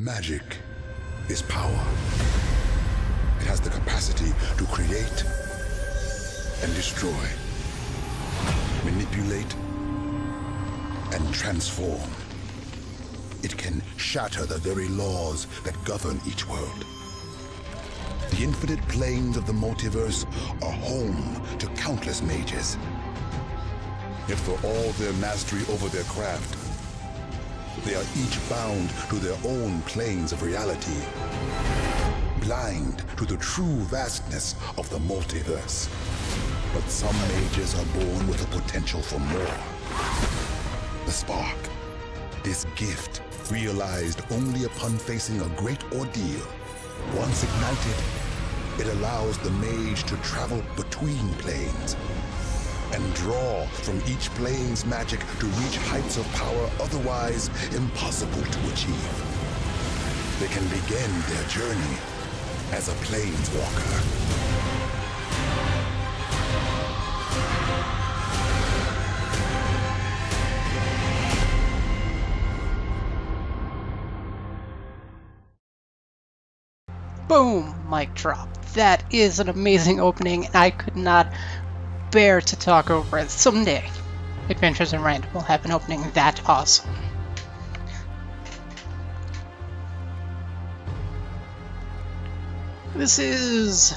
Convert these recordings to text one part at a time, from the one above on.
Magic is power. It has the capacity to create and destroy, manipulate and transform. It can shatter the very laws that govern each world. The infinite planes of the multiverse are home to countless mages. Yet for all their mastery over their craft, they are each bound to their own planes of reality, blind to the true vastness of the multiverse. But some mages are born with a potential for more. The spark, this gift realized only upon facing a great ordeal. Once ignited, it allows the mage to travel between planes and draw from each plane's magic to reach heights of power otherwise impossible to achieve. They can begin their journey as a planeswalker. Boom! Mic drop. That is an amazing opening, and I could not bear to talk over it. Someday, Adventures in Random will have an opening that awesome. This is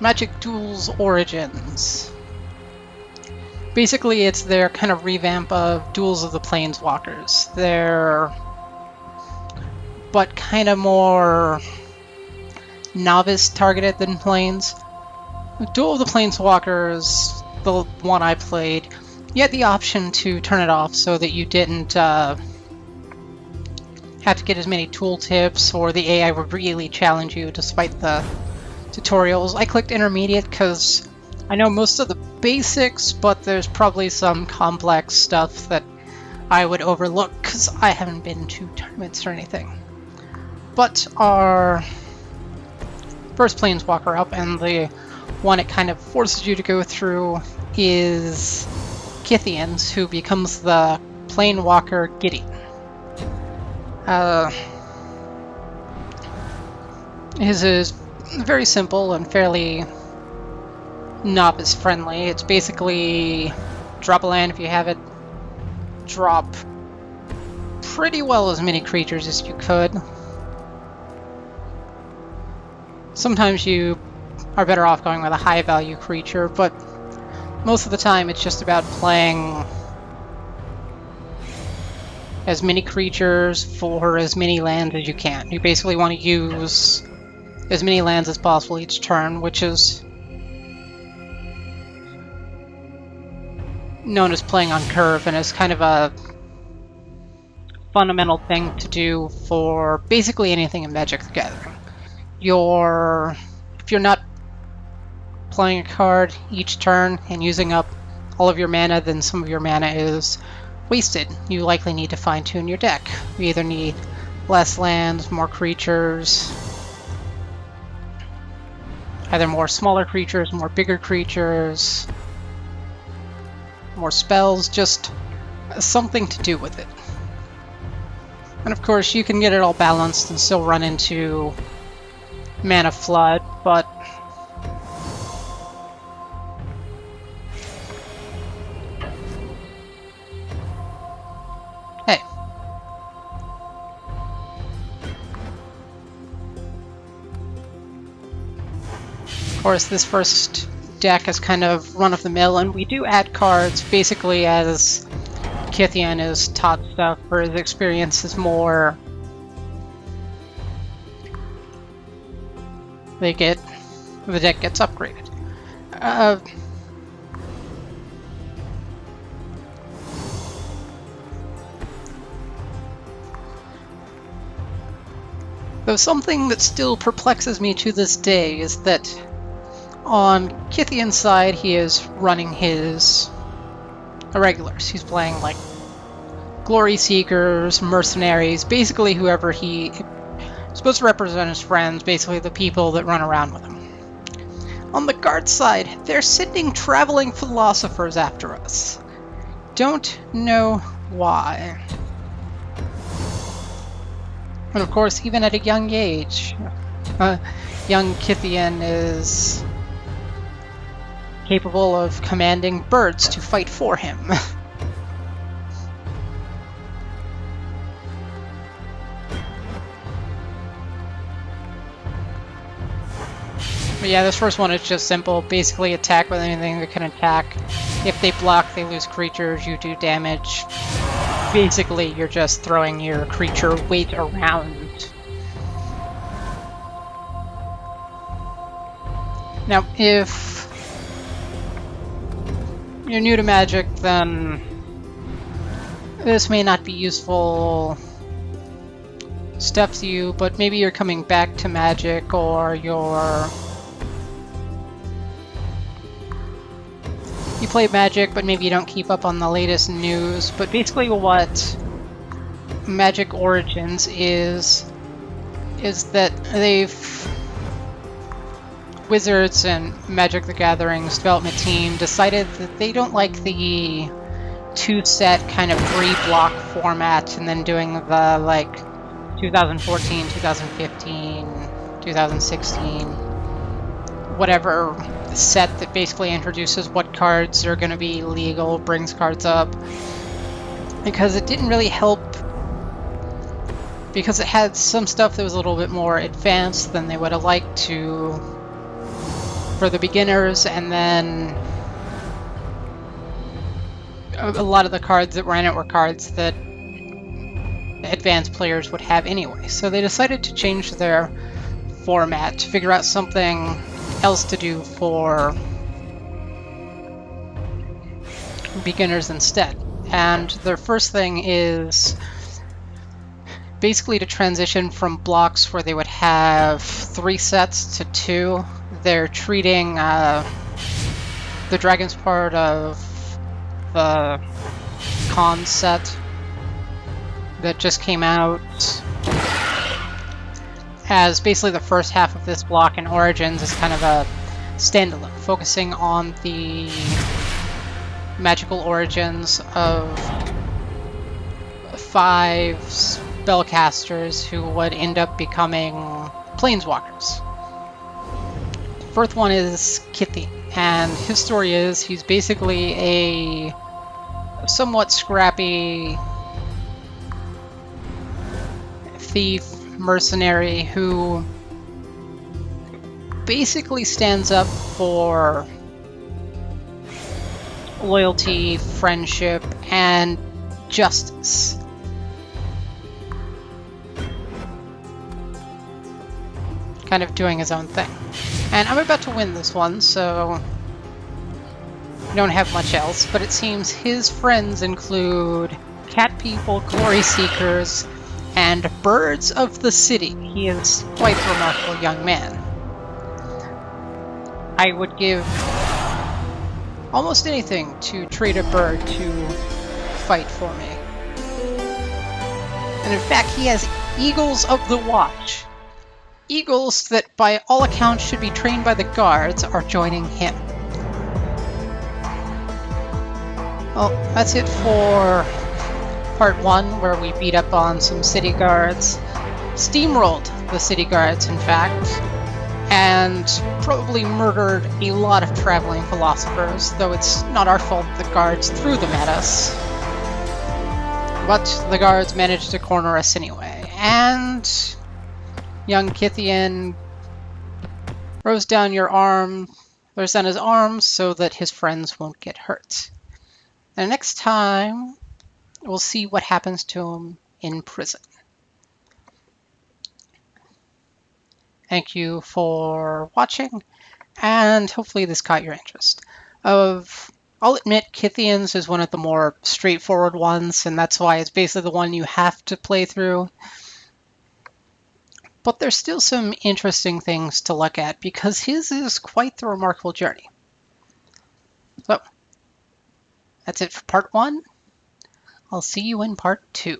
Magic Duels Origins. Basically, it's their kind of revamp of Duels of the Planeswalkers. But kind of more novice targeted than Planes. Duel of the Planeswalkers, the one I played, you had the option to turn it off so that you didn't have to get as many tooltips, or the AI would really challenge you despite the tutorials. I clicked intermediate because I know most of the basics, but there's probably some complex stuff that I would overlook because I haven't been to tournaments or anything. But our first Planeswalker up, and the one it kind of forces you to go through, is Kytheon, who becomes the Planewalker Gideon. His is very simple and fairly novice friendly. It's basically drop a land if you have it, drop pretty well as many creatures as you could. Sometimes you are better off going with a high value creature, but most of the time it's just about playing as many creatures for as many lands as you can. You basically want to use as many lands as possible each turn, which is known as playing on curve, and is kind of a fundamental thing to do for basically anything in Magic the Gathering. If you're not playing a card each turn and using up all of your mana, then some of your mana is wasted. You likely need to fine-tune your deck. You either need less lands, more creatures, either more smaller creatures, more bigger creatures, more spells, just something to do with it. And of course, you can get it all balanced and still run into mana flood, but hey. Of course, this first deck is kind of run-of-the-mill, and we do add cards basically as Kytheon is taught stuff, or his experience is more. The deck gets upgraded. Though something that still perplexes me to this day is that on Kytheon's side, he is running his irregulars. He's playing like Glory Seekers, Mercenaries, basically whoever he supposed to represent his friends, basically the people that run around with him. On the guard side, they're sending traveling philosophers after us. Don't know why. And of course, even at a young age, young Kytheon is capable of commanding birds to fight for him. But yeah, this first one is just simple. Basically attack with anything that can attack. If they block, they lose creatures, you do damage. Basically, you're just throwing your creature weight around. Now, if you're new to Magic, then this may not be useful stuff to you, but maybe you're coming back to Magic, or you play Magic, but maybe you don't keep up on the latest news. But basically what Magic Origins is that Wizards and Magic the Gathering's development team decided that they don't like the two-set kind of three-block format and then doing the, like, 2014, 2015, 2016, whatever set that basically introduces what cards are going to be legal, brings cards up, because it didn't really help, because it had some stuff that was a little bit more advanced than they would have liked to for the beginners, and then a lot of the cards that were in it were cards that advanced players would have anyway. So they decided to change their format to figure out something else to do for beginners instead. And their first thing is basically to transition from blocks where they would have 3 sets to 2. They're treating the Dragons part of the Con set that just came out as basically the first half of this block in Origins is kind of a standalone, focusing on the magical origins of 5 spellcasters who would end up becoming planeswalkers. First one is Kytheon, and his story is he's basically a somewhat scrappy thief, mercenary who basically stands up for loyalty, friendship, and justice. Kind of doing his own thing. And I'm about to win this one, so I don't have much else, but it seems his friends include cat people, glory seekers, and birds of the city. He is quite a remarkable young man. I would give almost anything to trade a bird to fight for me. And in fact, he has Eagles of the Watch. Eagles that, by all accounts, should be trained by the guards are joining him. Well, that's it for part 1, where we beat up on some city guards. Steamrolled the city guards, in fact, and probably murdered a lot of traveling philosophers, though it's not our fault the guards threw them at us. But the guards managed to corner us anyway, and young Kytheon throws down his arm so that his friends won't get hurt. And next time, we'll see what happens to him in prison. Thank you for watching, and hopefully this caught your interest. I'll admit Kytheon's is one of the more straightforward ones, and that's why it's basically the one you have to play through. But there's still some interesting things to look at, because his is quite the remarkable journey. So, that's it for part 1. I'll see you in part 2.